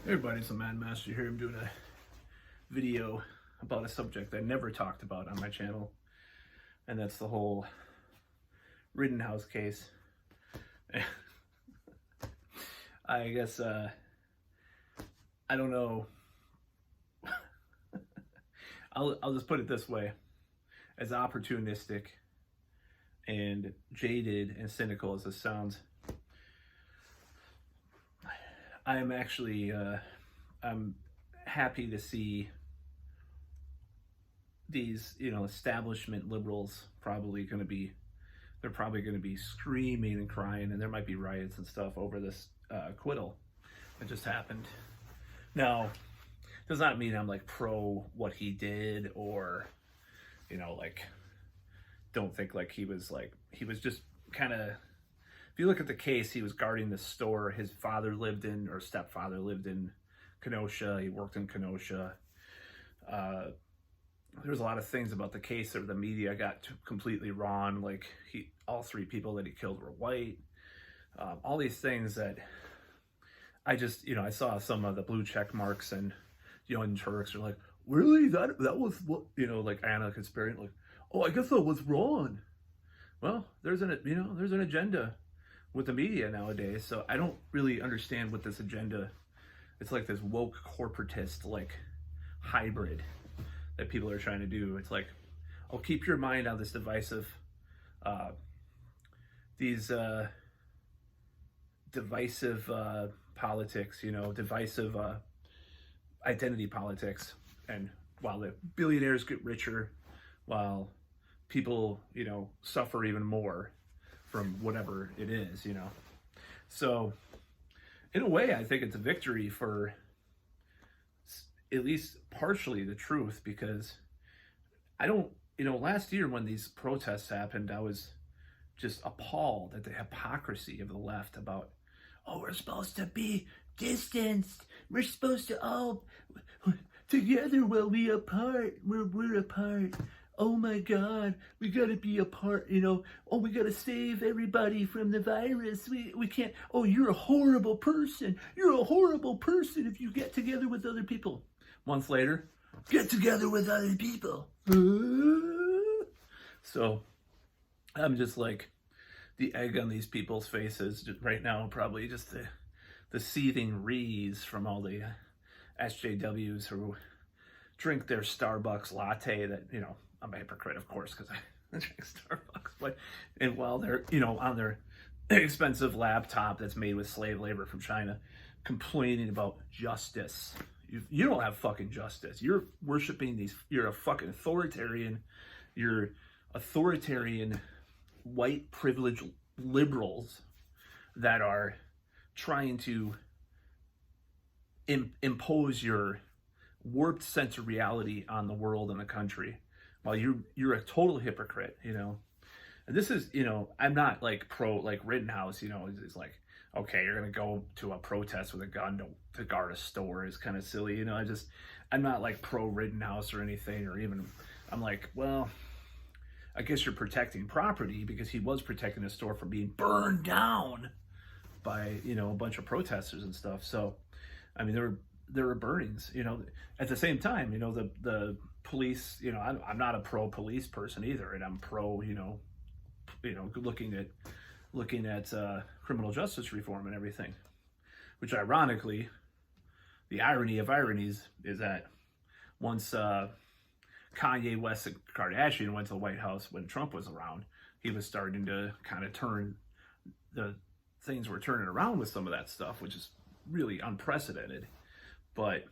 Hey everybody, it's the Man Master here. I'm doing a video about a subject I never talked about on my channel, and that's the whole Rittenhouse case. I guess, I don't know. I'll just put it this way. As opportunistic and jaded and cynical as this sounds, I'm actually, I'm happy to see these, establishment liberals they're probably going to be screaming and crying, and there might be riots and stuff over this acquittal that just happened. Now, does not mean I'm like pro what he did, or, don't think he was just kind of, if you look at the case, he was guarding the store his father lived in, or stepfather lived in Kenosha. He worked in Kenosha. There's a lot of things about the case that the media got completely wrong. All three people that he killed were white. All these things that I just, I saw some of the blue check marks and young Turks are like, really? That was what, Anna Conspiracy, oh, I guess I was wrong. Well, there's an agenda with the media nowadays, so I don't really understand what this agenda. It's like this woke corporatist hybrid that people are trying to do. It's like, oh, keep your mind on this divisive politics, divisive identity politics, and while the billionaires get richer, while people suffer even more from whatever it is, So in a way, I think it's a victory for at least partially the truth, because last year when these protests happened, I was just appalled at the hypocrisy of the left about, oh, we're supposed to be distanced. We're supposed to all together while we apart. We're apart. Oh my God, we gotta be apart, oh, we gotta save everybody from the virus. We can't, oh, you're a horrible person. You're a horrible person if you get together with other people. Months later, get together with other people. So I'm just like the egg on these people's faces right now, probably just the seething rees from all the SJWs who drink their Starbucks latte that, I'm a hypocrite, of course, because I drink Starbucks, and while they're, on their expensive laptop that's made with slave labor from China, complaining about justice. You don't have fucking justice. You're worshiping you're a fucking authoritarian, white privileged liberals that are trying to impose your warped sense of reality on the world and the country, while you're a total hypocrite, And this is, I'm not pro Rittenhouse, it's like, okay, you're gonna go to a protest with a gun to guard a store is kind of silly, I'm not pro Rittenhouse or anything, or even I'm like, well, I guess you're protecting property, because he was protecting the store from being burned down by a bunch of protesters and stuff. So I mean, there were burnings, at the same time, the police, I'm not a pro police person either, and I'm pro, looking at criminal justice reform and everything, which ironically, the irony of ironies is that once Kanye West and Kardashian went to the White House when Trump was around, he was starting to kind of things were turning around with some of that stuff, which is really unprecedented. But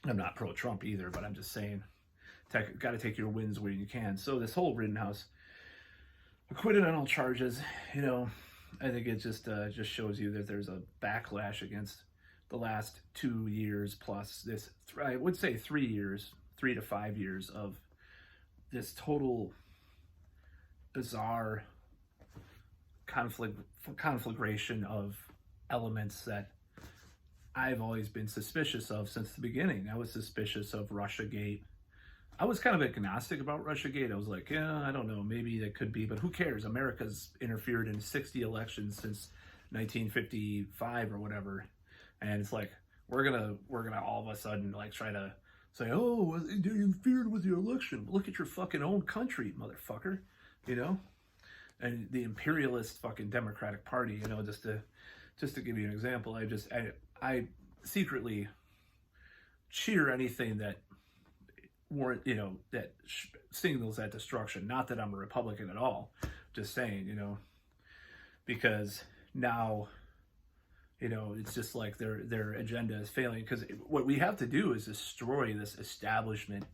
I'm not pro-Trump either, but I'm just saying, got to take your wins where you can. So this whole Rittenhouse, acquitted on all charges, I think it just shows you that there's a backlash against the last 2 years plus this, I would say 3 years, 3 to 5 years of this total bizarre conflagration of elements that I've always been suspicious of since the beginning. I was suspicious of Russiagate. I was kind of agnostic about Russiagate. I was like, yeah, I don't know, maybe that could be, but who cares? America's interfered in 60 elections since 1955 or whatever. And it's like, we're gonna all of a sudden like try to say, oh, you interfered with your election. Look at your fucking own country, motherfucker. You know, and the imperialist fucking Democratic Party. You know, just to give you an example, I secretly cheer anything that warrant, you know, that signals that destruction. Not that I'm a Republican at all. Just saying, you know, because now, you know, it's just like their agenda is failing. Because what we have to do is destroy this establishment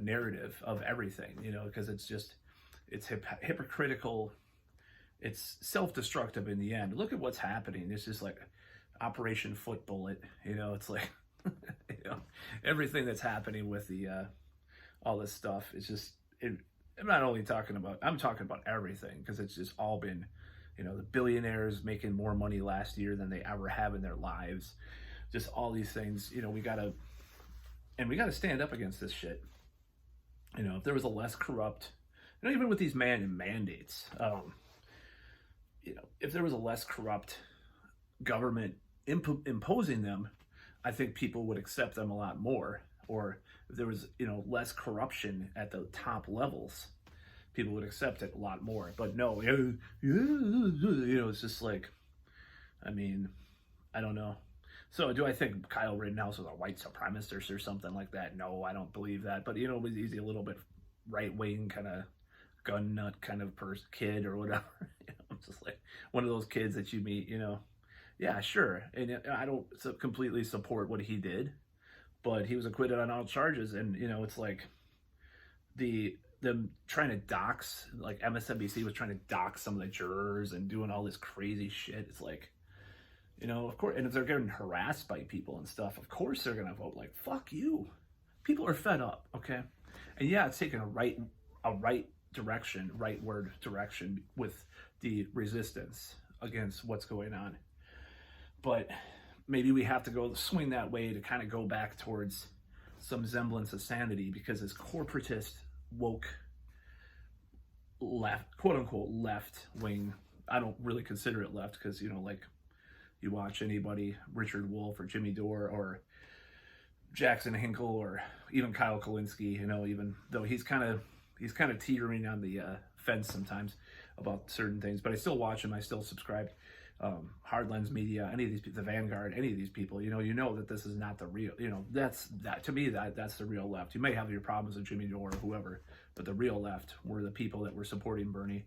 narrative of everything, you know, because it's hypocritical. It's self-destructive in the end. Look at what's happening. It's just like Operation Foot Bullet, you know, it's like, you know, everything that's happening with the, all this stuff. It's just, I'm not only talking about, I'm talking about everything, because it's just all been, you know, the billionaires making more money last year than they ever have in their lives. Just all these things, you know, we gotta stand up against this shit. You know, if there was a less corrupt, you know, even with these mandates, you know, if there was a less corrupt government imposing them, I think people would accept them a lot more. Or if there was, you know, less corruption at the top levels, people would accept it a lot more. But no, you know, it's just like, I mean, I don't know. So do I think Kyle Rittenhouse was a white supremacist or something like that? No, I don't believe that. But, you know, he's a little bit right-wing kind of gun nut kind of kid or whatever. You know, I'm just like one of those kids that you meet, you know. Yeah, sure. And I don't completely support what he did, but he was acquitted on all charges. And, you know, it's like them trying to dox, like MSNBC was trying to dox some of the jurors and doing all this crazy shit. It's like, you know, of course, and if they're getting harassed by people and stuff, of course they're going to vote like, fuck you. People are fed up, okay? And yeah, it's taking a right direction, rightward direction with the resistance against what's going on. But maybe we have to go swing that way to kind of go back towards some semblance of sanity, because this corporatist, woke, left, quote unquote, left wing, I don't really consider it left, because, you know, like you watch anybody, Richard Wolff or Jimmy Dore or Jackson Hinkle or even Kyle Kalinske, you know, even though he's kind of teetering on the fence sometimes about certain things, but I still watch him. I still subscribe. Hard Lens Media, any of these, the Vanguard, any of these people, you know that this is not the real, you know, that's to me, that's the real left. You may have your problems with Jimmy Dore or whoever, but the real left were the people that were supporting Bernie.